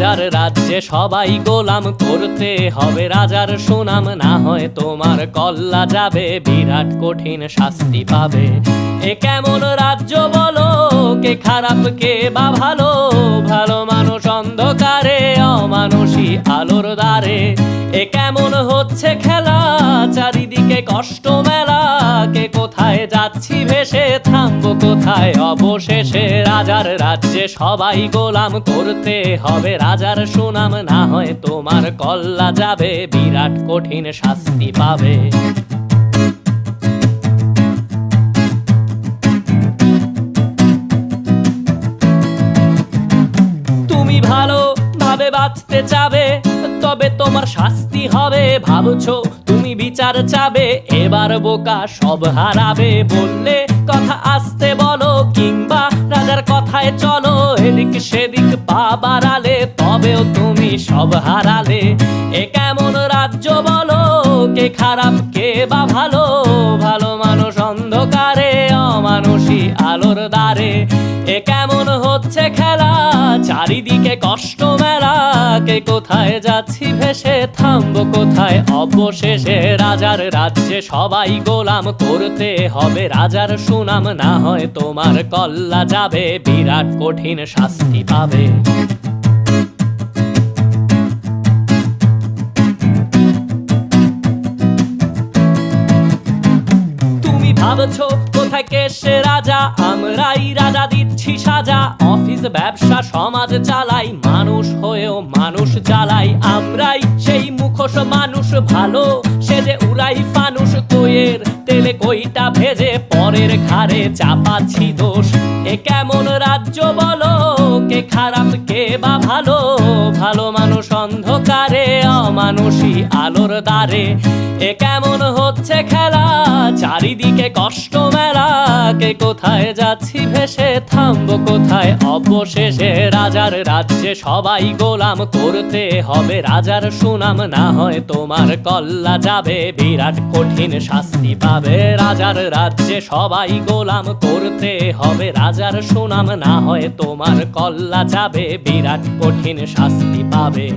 রাজার রাজ্যে সবাই গোলাম, করতে হবে রাজার সুনাম, না হয় তোমার কল্লা যাবে, বিরাট কঠিন শাস্তি পাবে। এ কেমন রাজ্য বলো, কে খারাপ কে বা ভালো, ভালো মানুষ অন্ধকারে, অমানুষী আলোর দ্বারে। এ কেমন হচ্ছে খেলা, চারিদিকে কষ্ট মেলা, কে কোথায় যাচ্ছি ভেসে, থামবো কোথায় অবশেষে। রাজার রাজ্যে সবাই গোলাম, করতে হবে রাজার সুনাম, না হয় তোমার কল্লা যাবে, বিরাট কঠিন শাস্তি পাবে। তুমি ভালো ভাবে বাঁচতে চাবে, তবে তোমার শাস্তি হবে। ভাবছো তুমি বিচার চাবে, এবার বোকা সব হারাবে। বললে কথা আসতে বলো, কিংবা রাজার কথায় চলো, এদিক সেদিক পা বাড়ালে, তবেও তুমি সব হারালে। এ কেমন রাজ্য বলো, কে খারাপ কে বা ভালো, ভালো মানুষ অন্ধকারে, অমানুষী আলোর দ্বারে। এ কেমন হচ্ছে খেলা, চারিদিকে কষ্ট মেলা, কে কোথায় যাচ্ছি ভেসে, থামবো কোথায় অবশেষে। রাজার রাজ্যে সবাই গোলাম, করতে হবে রাজার সুনাম, না হয় তোমার কল্লা যাবে, বিরাট কঠিন শাস্তি পাবে। তুমি ভাবছো কোথায় কে সে রাজা, আমরাই রাজা দিচ্ছি সাজা। অফিস ব্যবসা সমাজ চালাই, মানুষ হয়েও মানুষ জ্বালাই। আমরাই সেই মুখোশ মানুষ ভালো, সে যে উড়াই ফানুষ, কইয়ের তেলে কইটা ভেজে, পরের ঘাড়ে চাপাচ্ছি দোষ। এ কেমন রাজ্য বলো, কে খারাপ কে বা ভালো, ভালো মানুষ অন্ধকারে, অমানুষী আলোর দ্বারে। এ কেমন হচ্ছে খেলা, চারিদিকে কষ্ট মেলা, কে কোথায় যাচ্ছি ভেসে, থামবো কোথায় অবশেষে। রাজার রাজ্যে সবাই গোলাম, করতে হবে রাজার সুনাম, না হয় তোমার কল্লা যাবে, বিরাট কঠিন শাস্তি পাবে। রাজার রাজ্যে সবাই গোলাম, করতে হবে রাজার সুনাম, না হয় তোমার কল্লা যাবে, বিরাট কঠিন শাস্তি পাবে।